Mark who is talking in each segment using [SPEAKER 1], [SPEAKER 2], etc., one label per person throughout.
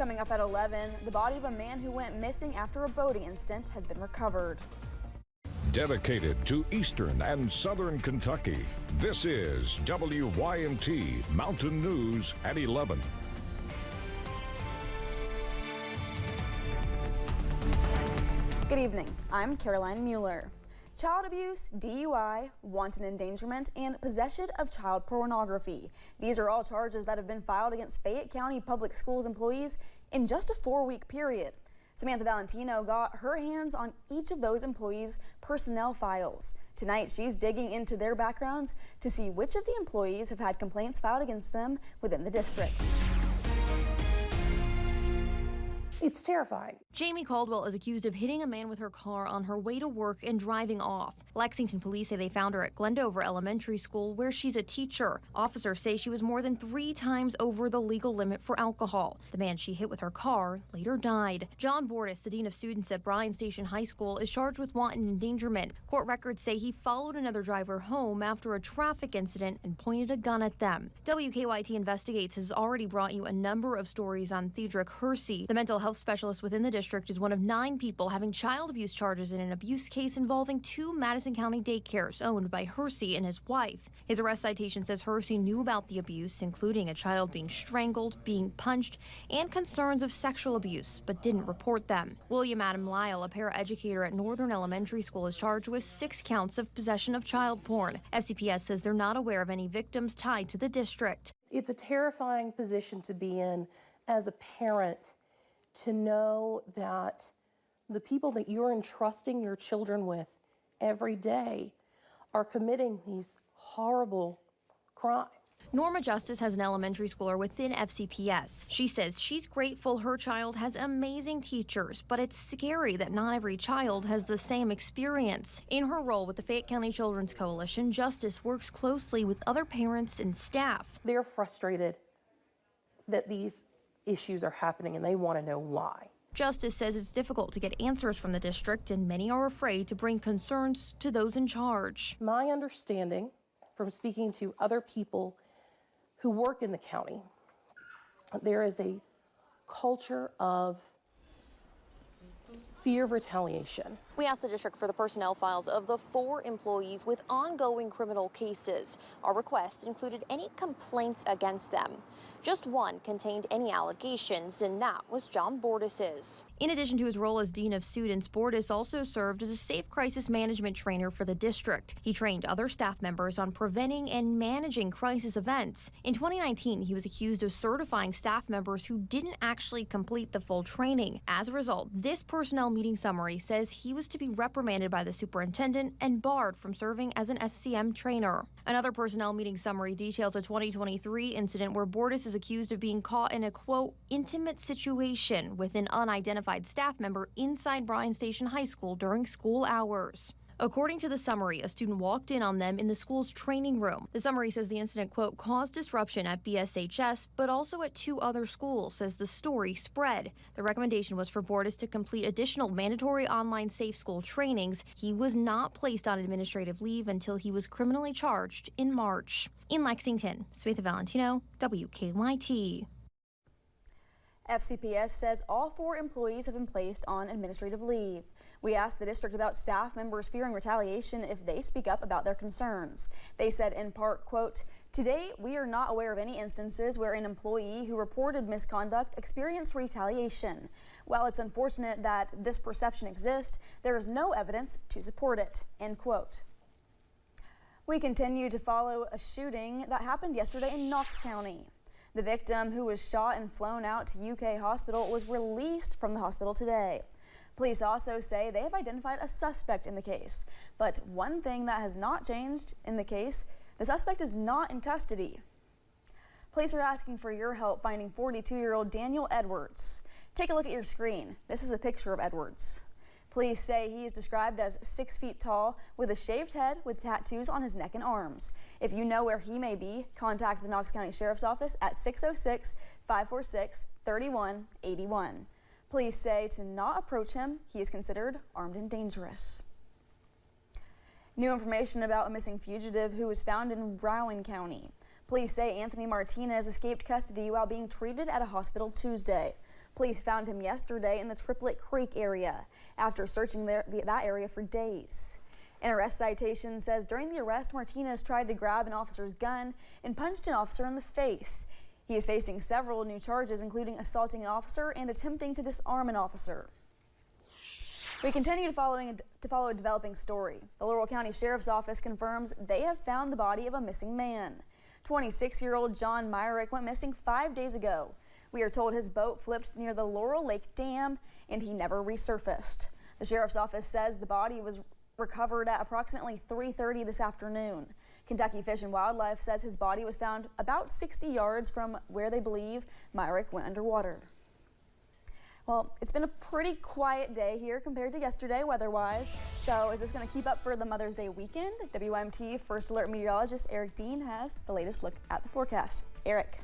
[SPEAKER 1] Coming up at 11, the body of a man who went missing after a boating incident has been recovered.
[SPEAKER 2] Dedicated to Eastern and Southern Kentucky, this is WYMT Mountain News at 11.
[SPEAKER 1] Good evening, I'm Caroline Mueller. Child abuse, DUI, wanton endangerment, and possession of child pornography. These are all charges that have been filed against Fayette County Public Schools employees in just a 4-week period. Samantha Valentino got her hands on each of those employees' personnel files. Tonight, she's digging into their backgrounds to see which of the employees have had complaints filed against them within the district.
[SPEAKER 3] It's terrifying.
[SPEAKER 4] Jamie Caldwell is accused of hitting a man with her car on her way to work and driving off. Lexington police say they found her at Glendover Elementary School, where she's a teacher. Officers say she was more than 3 times over the legal limit for alcohol. The man she hit with her car later died. John Bordis, the dean of students at Bryan Station High School, is charged with wanton endangerment. Court records say he followed another driver home after a traffic incident and pointed a gun at them. WKYT Investigates has already brought you a number of stories on Thedrick Hersey. The mental health specialist within the district is one of 9 people having child abuse charges in an abuse case involving 2 Madison County daycares owned by Hersey and his wife. His arrest citation says Hersey knew about the abuse, including a child being strangled, being punched, and concerns of sexual abuse, but didn't report them. William Adam Lyle, a paraeducator at Northern Elementary School, is charged with 6 counts of possession of child porn. FCPS says they're not aware of any victims tied to the district.
[SPEAKER 3] It's a terrifying position to be in as a parent, to know that the people that you're entrusting your children with every day are committing these horrible crimes.
[SPEAKER 4] Norma Justice has an elementary schooler within FCPS. She says she's grateful her child has amazing teachers, but it's scary that not every child has the same experience. In her role with the Fayette County Children's Coalition, Justice works closely with other parents and staff.
[SPEAKER 3] They're frustrated that these issues are happening and they want to know why.
[SPEAKER 4] Justice says it's difficult to get answers from the district, and many are afraid to bring concerns to those in charge.
[SPEAKER 3] My understanding from speaking to other people who work in the county, there is a culture of fear of retaliation.
[SPEAKER 4] We asked the district for the personnel files of the 4 employees with ongoing criminal cases. Our request included any complaints against them. Just one contained any allegations, and that was John Bordis's. In addition to his role as dean of students, Bordis also served as a safe crisis management trainer for the district. He trained other staff members on preventing and managing crisis events. In 2019, he was accused of certifying staff members who didn't actually complete the full training. As a result, this personnel meeting summary says he was to be reprimanded by the superintendent and barred from serving as an SCM trainer. Another personnel meeting summary details a 2023 incident where Bordis is accused of being caught in a, quote, intimate situation with an unidentified staff member inside Bryan Station High School during school hours. According to the summary, a student walked in on them in the school's training room. The summary says the incident, quote, caused disruption at BSHS, but also at 2 other schools as the story spread. The recommendation was for Bordis to complete additional mandatory online safe school trainings. He was not placed on administrative leave until he was criminally charged in March. In Lexington, Samantha Valentino, WKYT.
[SPEAKER 1] FCPS says all 4 employees have been placed on administrative leave. We asked the district about staff members fearing retaliation if they speak up about their concerns. They said in part, quote, "Today, we are not aware of any instances where an employee who reported misconduct experienced retaliation. While it's unfortunate that this perception exists, there is no evidence to support it," end quote. We continue to follow a shooting that happened yesterday in Knox County. The victim, who was shot and flown out to UK hospital, was released from the hospital today. Police also say they have identified a suspect in the case. But one thing that has not changed in the case, the suspect is not in custody. Police are asking for your help finding 42-year-old Daniel Edwards. Take a look at your screen. This is a picture of Edwards. Police say he is described as 6 feet tall with a shaved head with tattoos on his neck and arms. If you know where he may be, contact the Knox County Sheriff's Office at 606-546-3181. Police say to not approach him. He is considered armed and dangerous. New information about a missing fugitive who was found in Rowan County. Police say Anthony Martinez escaped custody while being treated at a hospital Tuesday. Police found him yesterday in the Triplet Creek area after searching that area for days. An arrest citation says during the arrest, Martinez tried to grab an officer's gun and punched an officer in the face. He is facing several new charges, including assaulting an officer and attempting to disarm an officer. We continue to follow a developing story. The Laurel County Sheriff's Office confirms they have found the body of a missing man. 26-year-old John Myrick went missing 5 days ago. We are told his boat flipped near the Laurel Lake Dam and he never resurfaced. The Sheriff's Office says the body was recovered at approximately 3:30 this afternoon. Kentucky Fish and Wildlife says his body was found about 60 yards from where they believe Myrick went underwater. Well, it's been a pretty quiet day here compared to yesterday weather-wise. So is this going to keep up for the Mother's Day weekend? WYMT First Alert meteorologist Eric Dean has the latest look at the forecast. Eric.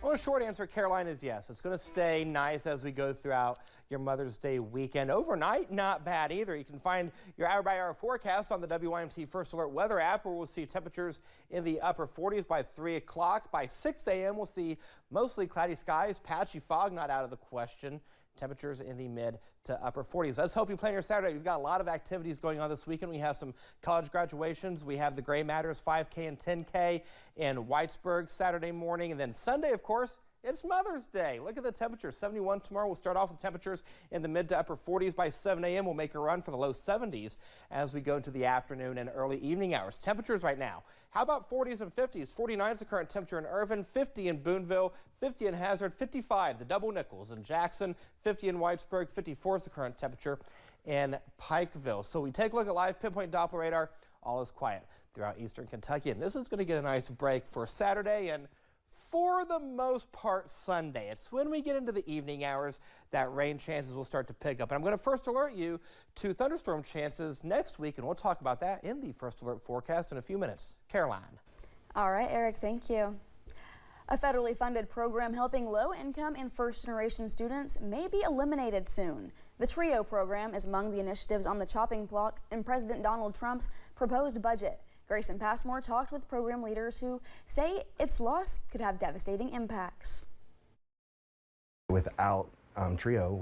[SPEAKER 5] Well, the short answer, Caroline, is yes. It's going to stay nice as we go throughout your Mother's Day weekend. Overnight, not bad either. You can find your hour-by-hour forecast on the WYMT First Alert weather app, where we'll see temperatures in the upper 40s by 3 o'clock. By 6 a.m., we'll see mostly cloudy skies, patchy fog not out of the question. Temperatures in the mid to upper 40s. Let's hope you plan your Saturday. We've got a lot of activities going on this weekend. We have some college graduations. We have the Gray Matters 5K and 10K in Whitesburg Saturday morning. And then Sunday, of course, it's Mother's Day. Look at the temperatures. 71 tomorrow. We'll start off with temperatures in the mid to upper 40s. By 7 a.m. We'll make a run for the low 70s as we go into the afternoon and early evening hours. Temperatures right now. How about 40s and 50s? 49 is the current temperature in Irvin, 50 in Boonville, 50 in Hazard, 55 the Double Nickels in Jackson, 50 in Whitesburg, 54 is the current temperature in Pikeville. So we take a look at live pinpoint Doppler radar. All is quiet throughout eastern Kentucky, and this is going to get a nice break for Saturday and for the most part Sunday. It's when we get into the evening hours that rain chances will start to pick up. And I'm going to first alert you to thunderstorm chances next week, and we'll talk about that in the First Alert forecast in a few minutes. Caroline.
[SPEAKER 1] All right, Eric, thank you. A federally funded program helping low-income and first-generation students may be eliminated soon. The TRIO program is among the initiatives on the chopping block in President Donald Trump's proposed budget. Grayson Passmore talked with program leaders who say its loss could have devastating impacts.
[SPEAKER 6] Without TRIO,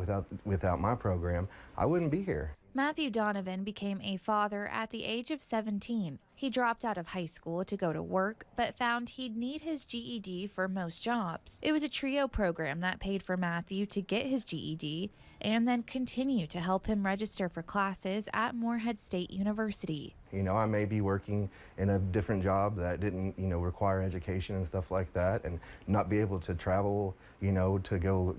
[SPEAKER 6] without my program, I wouldn't be here.
[SPEAKER 7] Matthew Donovan became a father at the age of 17. He dropped out of high school to go to work, but found he'd need his GED for most jobs. It was a TRIO program that paid for Matthew to get his GED and then continue to help him register for classes at Morehead State University.
[SPEAKER 6] You know, I may be working in a different job that didn't, require education and stuff like that, and not be able to travel, to go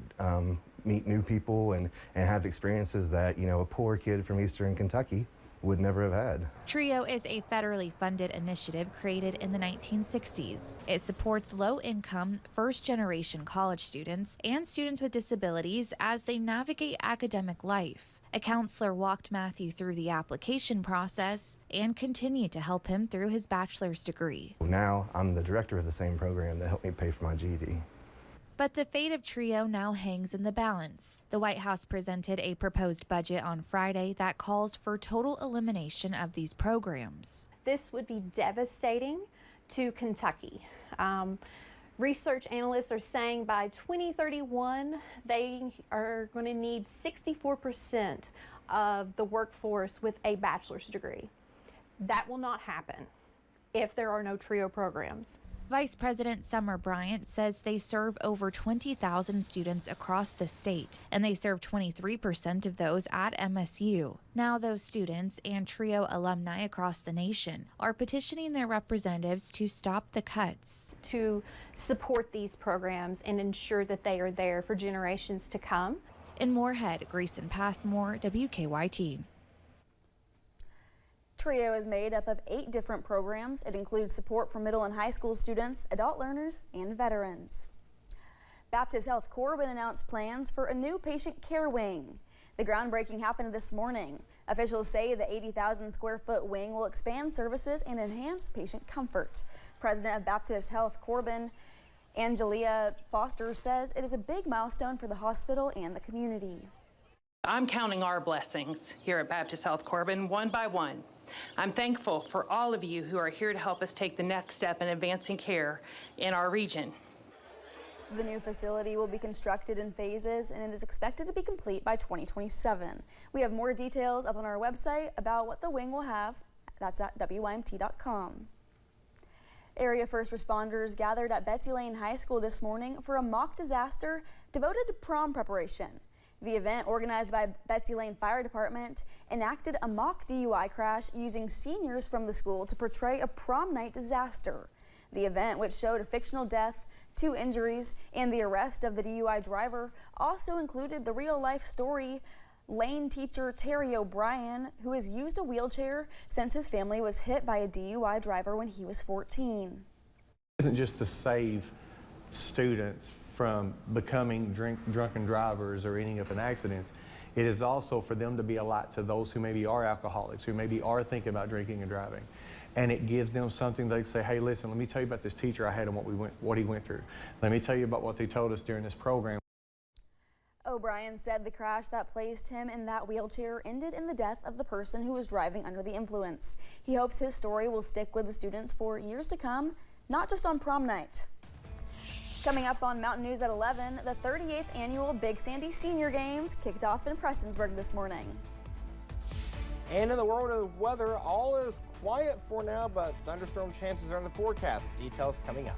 [SPEAKER 6] meet new people and have experiences that, a poor kid from Eastern Kentucky would never have had.
[SPEAKER 7] TRIO is a federally funded initiative created in the 1960s. It supports low-income, first-generation college students and students with disabilities as they navigate academic life. A counselor walked Matthew through the application process and continued to help him through his bachelor's degree.
[SPEAKER 6] Now I'm the director of the same program that helped me pay for my GED.
[SPEAKER 7] But the fate of TRIO now hangs in the balance. The White House presented a proposed budget on Friday that calls for total elimination of these programs.
[SPEAKER 8] This would be devastating to Kentucky. Research analysts are saying by 2031, they are going to need 64% of the workforce with a bachelor's degree. That will not happen if there are no TRIO programs.
[SPEAKER 7] Vice President Summer Bryant says they serve over 20,000 students across the state, and they serve 23% of those at MSU. Now those students and TRIO alumni across the nation are petitioning their representatives to stop the cuts.
[SPEAKER 8] To support these programs and ensure that they are there for generations to come.
[SPEAKER 7] In Morehead, Grayson Passmore, WKYT.
[SPEAKER 1] TRIO is made up of 8 different programs. It includes support for middle and high school students, adult learners, and veterans. Baptist Health Corbin announced plans for a new patient care wing. The groundbreaking happened this morning. Officials say the 80,000 square foot wing will expand services and enhance patient comfort. President of Baptist Health Corbin, Angelia Foster, says it is a big milestone for the hospital and the community.
[SPEAKER 9] I'm counting our blessings here at Baptist Health Corbin one by one. I'm thankful for all of you who are here to help us take the next step in advancing care in our region.
[SPEAKER 1] The new facility will be constructed in phases and it is expected to be complete by 2027. We have more details up on our website about what the wing will have. That's at WYMT.com. Area first responders gathered at Betsy Lane High School this morning for a mock disaster devoted to prom preparation. The event, organized by Betsy Lane Fire Department, enacted a mock DUI crash using seniors from the school to portray a prom night disaster. The event, which showed a fictional death, 2 injuries, and the arrest of the DUI driver, also included the real-life story Lane teacher Terry O'Brien, who has used a wheelchair since his family was hit by a DUI driver when he was 14.
[SPEAKER 10] It isn't just to save students from becoming drunken drivers or ending up in accidents. It is also for them to be a light to those who maybe are alcoholics, who maybe are thinking about drinking and driving. And it gives them something they can say, hey, listen, let me tell you about this teacher I had and what he went through. Let me tell you about what they told us during this program.
[SPEAKER 1] O'Brien said the crash that placed him in that wheelchair ended in the death of the person who was driving under the influence. He hopes his story will stick with the students for years to come, not just on prom night. Coming up on Mountain News at 11, the 38th annual Big Sandy Senior Games kicked off in Prestonsburg this morning.
[SPEAKER 5] And in the world of weather, all is quiet for now, but thunderstorm chances are in the forecast. Details coming up.